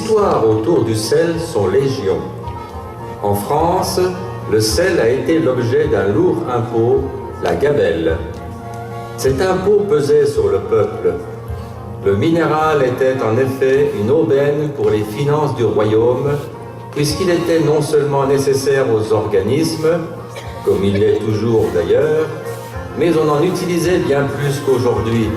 histoires autour du sel sont légion. En France, le sel a été l'objet d'un lourd impôt, la gabelle. Cet impôt pesait sur le peuple. Le minéral était en effet une aubaine pour les finances du royaume, puisqu'il était non seulement nécessaire aux organismes, comme il l'est toujours d'ailleurs, mais on en utilisait bien plus qu'aujourd'hui,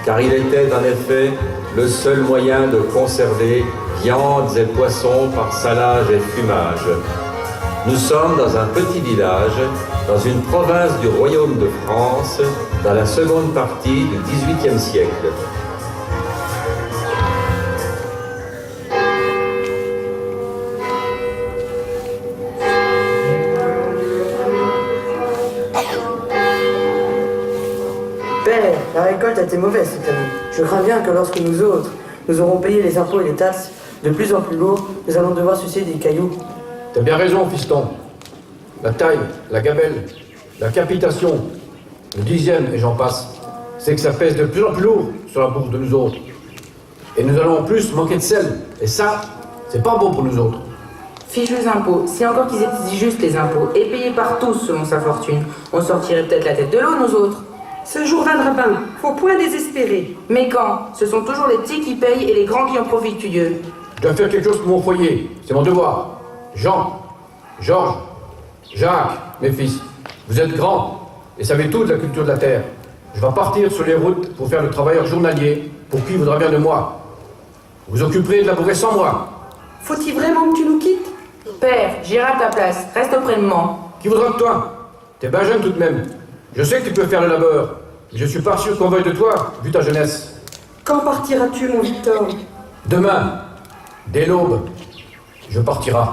car il était en effet le seul moyen de conserver viandes et poissons par salage et fumage. Nous sommes dans un petit village, dans une province du royaume de France, dans la seconde partie du XVIIIe siècle. Père, la récolte a été mauvaise cette année. Je crains bien que lorsque nous autres, nous aurons payé les impôts et les taxes de plus en plus lourds, nous allons devoir sucer des cailloux. T'as bien raison, fiston. La taille, la gabelle, la capitation, le dixième, et j'en passe, c'est que ça pèse de plus en plus lourd sur la bourse de nous autres. Et nous allons en plus manquer de sel. Et ça, c'est pas bon pour nous autres. Fichus impôts, si encore qu'ils étaient si justes les impôts, et payés par tous selon sa fortune, on sortirait peut-être la tête de l'eau, nous autres. Ce jour viendra bien, faut point désespérer. Mais quand? Ce sont toujours les petits qui payent et les grands qui en profitent, tu Dieu. Je dois faire quelque chose pour mon foyer, c'est mon devoir. Jean, Georges, Jacques, mes fils, vous êtes grands et savez tout de la culture de la terre. Je vais partir sur les routes pour faire le travailleur journalier pour qui voudra bien de moi. Vous vous occuperez de labourer sans moi. Faut-il vraiment que tu nous quittes? Père, j'irai à ta place, reste auprès de moi. Qui voudra de toi? T'es bien jeune tout de même. Je sais que tu peux faire le labeur, mais je suis pas sûr qu'on veuille de toi, vu ta jeunesse. Quand partiras-tu, mon Victor? Demain, dès l'aube, je partirai.